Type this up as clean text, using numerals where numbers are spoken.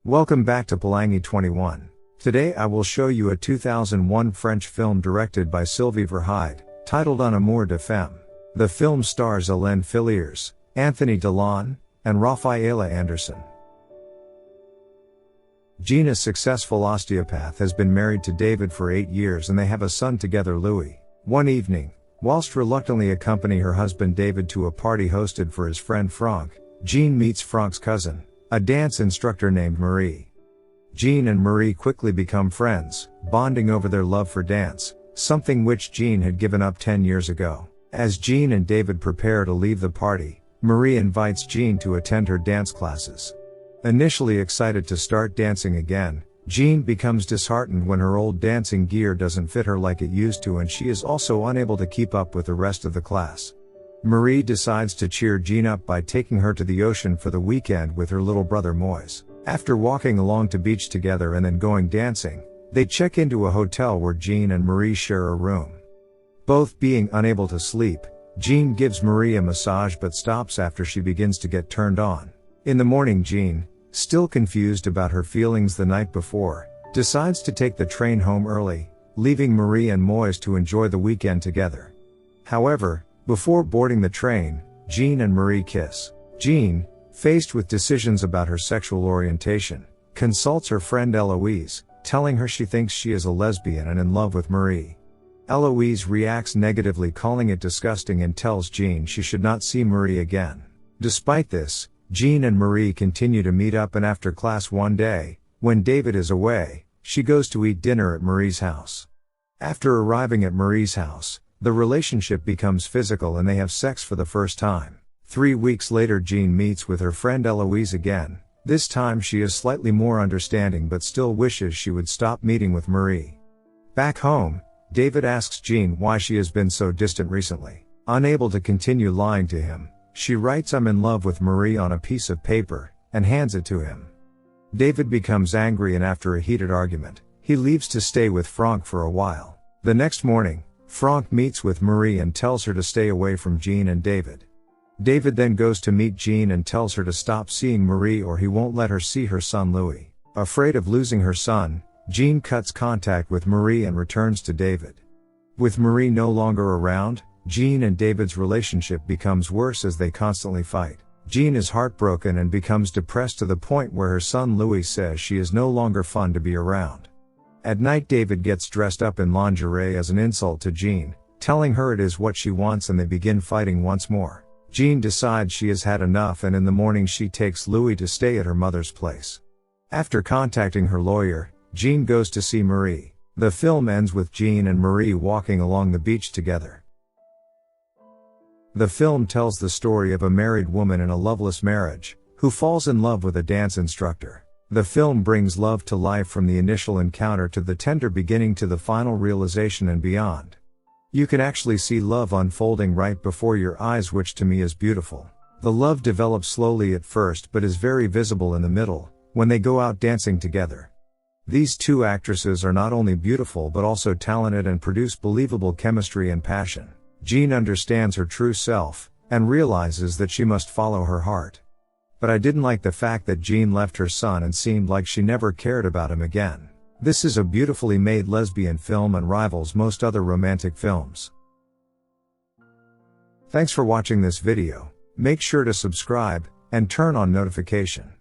Welcome back to Pelangi 21. Today I will show you a 2001 French film directed by Sylvie Verheide, titled Un amour de femme. The film stars Hélène Filliers, Anthony Delon, and Rafaela Anderson. Jean, a successful osteopath, has been married to David for 8 years and they have a son together, Louis. One evening, whilst reluctantly accompanying her husband David to a party hosted for his friend Franck, Jean meets Franck's cousin, a dance instructor named Marie. Jean and Marie quickly become friends, bonding over their love for dance, something which Jean had given up 10 years ago. As Jean and David prepare to leave the party, Marie invites Jean to attend her dance classes. Initially excited to start dancing again, Jean becomes disheartened when her old dancing gear doesn't fit her like it used to, and she is also unable to keep up with the rest of the class. Marie decides to cheer Jean up by taking her to the ocean for the weekend with her little brother Moise. After walking along to beach together and then going dancing, they check into a hotel where Jean and Marie share a room. Both being unable to sleep, Jean gives Marie a massage but stops after she begins to get turned on. In the morning, Jean, still confused about her feelings the night before, decides to take the train home early, leaving Marie and Moise to enjoy the weekend together. However, before boarding the train, Jean and Marie kiss. Jean, faced with decisions about her sexual orientation, consults her friend Eloise, telling her she thinks she is a lesbian and in love with Marie. Eloise reacts negatively, calling it disgusting, and tells Jean she should not see Marie again. Despite this, Jean and Marie continue to meet up, and after class one day, when David is away, she goes to eat dinner at Marie's house. After arriving at Marie's house, the relationship becomes physical and they have sex for the first time. 3 weeks later, Jean meets with her friend Eloise again. This time she is slightly more understanding but still wishes she would stop meeting with Marie. Back home, David asks Jean why she has been so distant recently. Unable to continue lying to him, she writes "I'm in love with Marie" on a piece of paper, and hands it to him. David becomes angry, and after a heated argument, he leaves to stay with Franck for a while. The next morning, Franck meets with Marie and tells her to stay away from Jean and David. David then goes to meet Jean and tells her to stop seeing Marie or he won't let her see her son Louis. Afraid of losing her son, Jean cuts contact with Marie and returns to David. With Marie no longer around, Jean and David's relationship becomes worse as they constantly fight. Jean is heartbroken and becomes depressed to the point where her son Louis says she is no longer fun to be around. At night, David gets dressed up in lingerie as an insult to Jean, telling her it is what she wants, and they begin fighting once more. Jean decides she has had enough, and in the morning she takes Louis to stay at her mother's place. After contacting her lawyer, Jean goes to see Marie. The film ends with Jean and Marie walking along the beach together. The film tells the story of a married woman in a loveless marriage, who falls in love with a dance instructor. The film brings love to life from the initial encounter to the tender beginning to the final realization and beyond. You can actually see love unfolding right before your eyes, which to me is beautiful. The love develops slowly at first but is very visible in the middle, when they go out dancing together. These two actresses are not only beautiful but also talented and produce believable chemistry and passion. Jean understands her true self, and realizes that she must follow her heart. But I didn't like the fact that Jean left her son and seemed like she never cared about him again. This is a beautifully made lesbian film and rivals most other romantic films. Thanks for watching this video. Make sure to subscribe, and turn on notification.